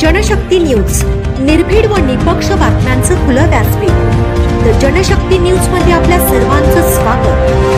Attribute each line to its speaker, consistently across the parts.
Speaker 1: Janshakti news, निर्भीड व निपक्ष बातम्यांचं खुलं व्यासपीठ। द जनशक्ती न्यूज मध्ये आपल्या सर्वांचं स्वागत।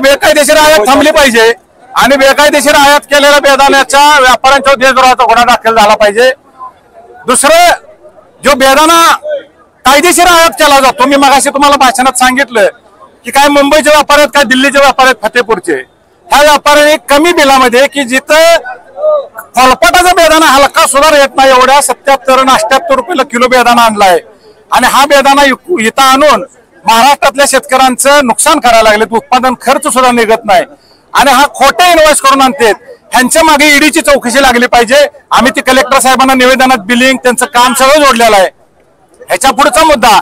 Speaker 2: बेकायदेशीर आयात थांबली पाहिजे आणि बेकायदेशीर आयात केलेल्या बेदाण्याच्या व्यापाऱ्यांच्या देशद्रोहाचा गुन्हा दाखल झाला पाहिजे। दुसरं, जो बेदाना कायदेशीर आयात केला जातो, मी मगाशी तुम्हाला भाषणात सांगितलं की काय मुंबईचे व्यापारी आहेत, काय दिल्लीचे व्यापारी आहेत, फतेपूरचे, ह्या व्यापाऱ्यांनी कमी बिलामध्ये की जिथं फळपटाचा बेदाना हलका सुधार येत नाही एवढ्या 77 आणि 78 रुपयाला किलो बेदाना आणलाय आणि हा बेदाना इथं आणून महाराष्ट्रातल्या शेतकऱ्यांचं नुकसान करायला लागले। उत्पादन खर्च सुद्धा निघत नाही आणि हा खोटे इन्व्हॉइस करून आणतात। ह्यांच्या मागे ईडीची चौकशी लागली पाहिजे। आम्ही ती कलेक्टर साहेबांना निवेदनात बिलिंग त्यांचं काम सगळं जोडलेलं आहे। ह्याच्या पुढचा मुद्दा,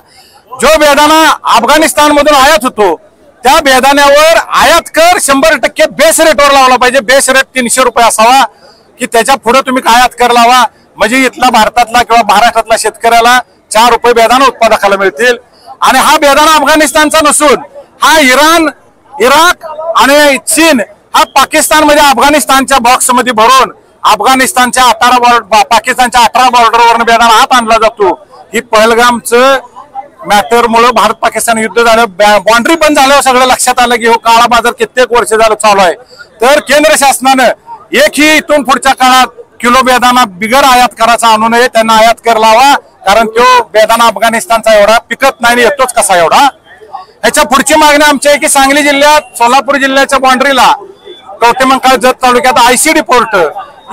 Speaker 2: जो बेदाना अफगाणिस्तान मधून आयात होतो त्या बेदाण्यावर आयात कर 100% बेस रेटवर लावला पाहिजे। बेस रेट 300 रुपये असावा की त्याच्या पुढे तुम्ही आयात कर लावा, म्हणजे इथला भारतातला किंवा महाराष्ट्रातला शेतकऱ्याला 4 रुपये बेदाना उत्पादकाला मिळतील। आणि हा बेदाना अफगाणिस्तानचा नसून हा इराण, इराक आणि चीन हा पाकिस्तानमध्ये अफगाणिस्तानच्या बॉक्समध्ये भरून अफगाणिस्तानच्या पाकिस्तानच्या 18 बॉर्डरवरून बेदाना हात आणला जातो। ही पहलगामचं मॅटरमुळे भारत पाकिस्तान युद्ध झालं, बाउंड्री बंद झाल्यावर सगळं लक्षात आलं की हो काळा बाजार कित्येक वर्ष झालं चालू आहे। तर केंद्र शासनानं एकही इथून पुढच्या काळात किलो बेदाना बिगर आयात करायचा आणू नये, त्यांना आयात कर लावा, कारण तो बेदाना अफगाणिस्तानचा एवढा पिकत नाही, येतोच कसा एवढा। ह्याच्या पुढची मागणी आमची आहे की सांगली जिल्ह्यात सोलापूर जिल्ह्याच्या बाउंड्रीला कवटेमंकाळ जत तालुक्यात आयसीडी पोर्ट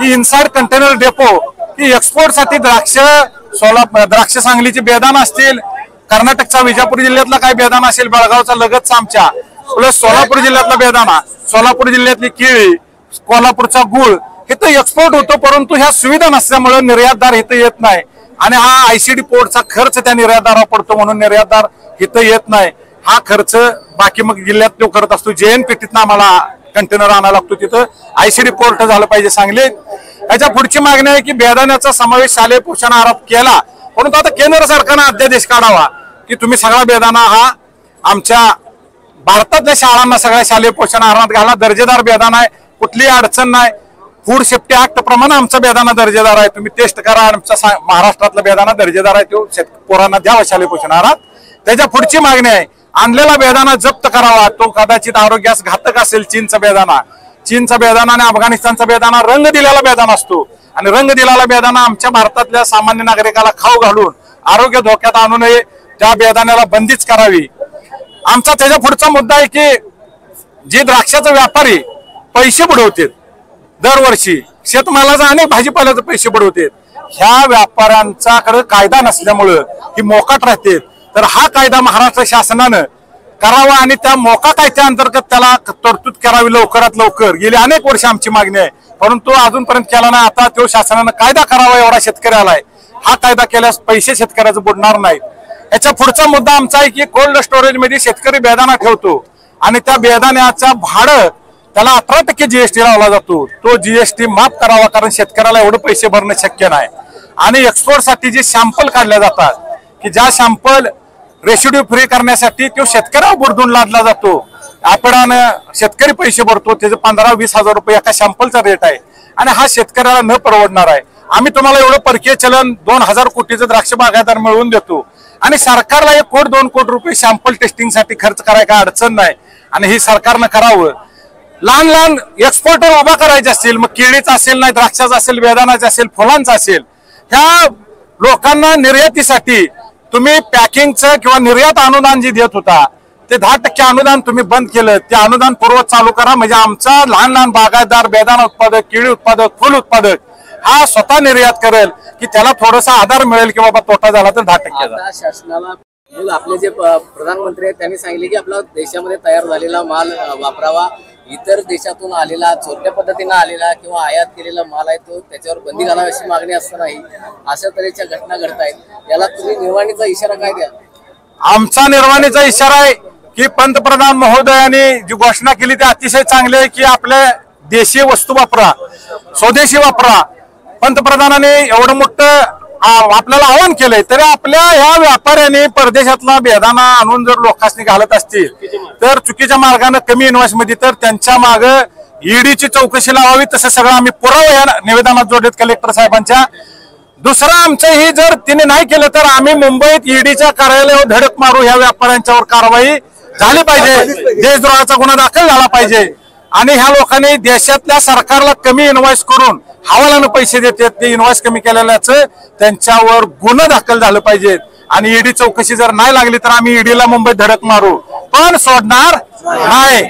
Speaker 2: ही इनसाइड कंटेनर डेपो ही एक्सपोर्ट साठी द्राक्ष सांगलीची बेदाना असतील, कर्नाटकचा विजापूर जिल्ह्यातला काय बेदाना असेल, बेळगावचा लगतचा आमच्या, प्लस सोलापूर जिल्ह्यातला बेदाना, सोलापूर जिल्ह्यातली केळी, कोल्हापूरचा गुळ इथं एक्सपोर्ट होतो, परंतु ह्या सुविधा नसल्यामुळे निर्यातदार इथं येत नाही आणि हा आयसीडी पोर्टचा खर्च त्या निर्यातदारावर पडतो म्हणून निर्यातदार इथं येत नाही। हा खर्च बाकी मग जिल्ह्यात तो करत असतो। JNPTतनं आम्हाला कंटेनर आणायला लागतो, तिथं आयसीडी पोर्ट झालं पाहिजे सांगलीत। याच्या पुढची मागणी आहे की बेदाण्याचा समावेश शालेय पोषण आहारात केला, परंतु आता केंद्र सरकारनं अध्यादेश काढावा की तुम्ही सगळा बेदाना हा आमच्या भारतातल्या शाळांना सगळ्या शालेय पोषण आहारात घाला। दर्जेदार बेदाना आहे, कुठलीही अडचण नाही। फूड सेफ्टी ऍक्ट प्रमाणे आमचा बेदाना दर्जेदार आहे, तुम्ही टेस्ट करा, आमचा महाराष्ट्रातला बेदाना दर्जेदार आहे, तो पोरांना द्यावा शालेय पोषण आहारात। त्याच्या पुढची मागणी आहे आणलेला बेदाना जप्त करावा, तो कदाचित आरोग्यास घातक असेल। चीनचा बेदाना आणि अफगाणिस्तानचा बेदाना रंग दिलेला बेदाना असतो आणि रंग दिलेला बेदाना आमच्या भारतातल्या सामान्य नागरिकाला खाऊ घालून आरोग्य धोक्यात आणू नये, त्या बेदाण्याला बंदीच करावी। आमचा त्याच्या पुढचा मुद्दा आहे की जे द्राक्षाचे व्यापारी पैसे बुडवतात दरवर्षी, शेतमालाचा आणि भाजीपाल्याचे पैसे बुडवतात, ह्या व्यापाऱ्यांच्याकडे कायदा नसल्यामुळं ही मोकाट राहते. तर हा कायदा महाराष्ट्र शासनानं करावा आणि त्या मोका कायद्या अंतर्गत त्याला तरतूद करावी लवकरात लवकर. गेली अनेक वर्ष आमची मागणी आहे, परंतु अजूनपर्यंत केला नाही. आता तो शासनानं कायदा करावा एवढा शेतकऱ्याला आहे. हा कायदा केल्यास पैसे शेतकऱ्याचं बुडणार नाहीत. याच्या पुढचा मुद्दा आमचा आहे की कोल्ड स्टोरेज मध्ये शेतकरी बेदाणा ठेवतो आणि त्या बेदाण्याचं भाडं त्याला 18% जीएसटी लावला जातो. तो जीएसटी माफ करावा, कारण शेतकऱ्याला एवढे पैसे भरणं शक्य नाही. आणि एक्सपोर्ट साठी जे सॅम्पल काढले जातात की ज्या सॅम्पल रेसिड्यू फ्री करण्यासाठी तो शेतकऱ्यावर बुरदून लादला जातो. आपण शेतकरी पैसे भरतो, त्याचे 15-20 हजार रुपये एका सॅम्पलचा रेट आहे आणि हा शेतकऱ्याला न परवडणार आहे. आम्ही तुम्हाला एवढं परकीय चलन 2000 कोटीचं द्राक्ष बागायतदार मिळवून देतो आणि सरकारला 1 कोटी 2 कोटी रुपये सॅम्पल टेस्टिंगसाठी खर्च करायला काय अडचण नाही आणि हे सरकारनं करावं. लहान लहान एक्सपोर्टर उभा करायचे असतील, मग केळीचा असेल, नाही द्राक्षाचा असेल, बेदाण्याचा असेल, फुलांचा असेल, ह्या लोकांना निर्यातीसाठी तुम्ही पॅकिंगचं किंवा निर्यात अनुदान जे देत होता ते 10% अनुदान तुम्ही बंद केलं. ते अनुदान पूर्वत चालू करा, म्हणजे आमचा लहान लहान बागायतदार, बेदाणा उत्पादक, केळी उत्पादक, फुल उत्पादक हा स्वतः निर्यात करेल की त्याला थोडासा आधार मिळेल की बाबा तोटा झाला तर 10%
Speaker 3: शासनाला आपले जे प्रधानमंत्री आहेत त्यांनी सांगितले की आपला देशामध्ये तयार झालेला माल वापरावा. इतर देशातून आलेला चोरट्या पद्धतीने आलेला किंवा आयात केलेला माल आहे तो त्याच्यावर बंदी घालावी अशी मागणी असतानाही अशा तऱ्हेच्या घटना घडतायत. याला तुम्ही निर्वाणीचा इशारा काय द्या?
Speaker 2: आमचा निर्वाणीचा इशारा आहे की पंतप्रधान महोदयांनी जी घोषणा केली ती अतिशय चांगली आहे की आपल्या देशी वस्तू वापरा, स्वदेशी वापरा. पंतप्रधानांनी एवढं मोठं आपल्याला आवाहन केलंय, तरी आपल्या ह्या व्यापाऱ्यांनी परदेशातला बेदाणा आणून जर लोकांनी घालत असतील तर चुकीच्या मार्गाने कमी इन्व्हॉइस मध्ये, तर त्यांच्या मागे ईडीची चौकशी लावावी. तसं सगळं आम्ही पुरावा या निवेदनात जोडलेत कलेक्टर साहेबांच्या. दुसरं आमचं ही जर तिने नाही केलं तर आम्ही मुंबईत ईडीच्या कार्यालयावर धडक मारू. ह्या व्यापाऱ्यांच्यावर कारवाई झाली पाहिजे, देशद्रोहाचा गुन्हा दाखल झाला पाहिजे आणि ह्या लोकांनी देशातल्या सरकारला कमी इन्व्हॉइस करून हवालानं पैसे देतात, ते इन्व्हॉइस कमी केलेल्याचं त्यांच्यावर गुन्हा दाखल झालं पाहिजे. आणि ईडी चौकशी जर नाही लागली तर आम्ही ईडीला मुंबईत धडक मारू, पण सोडणार नाही.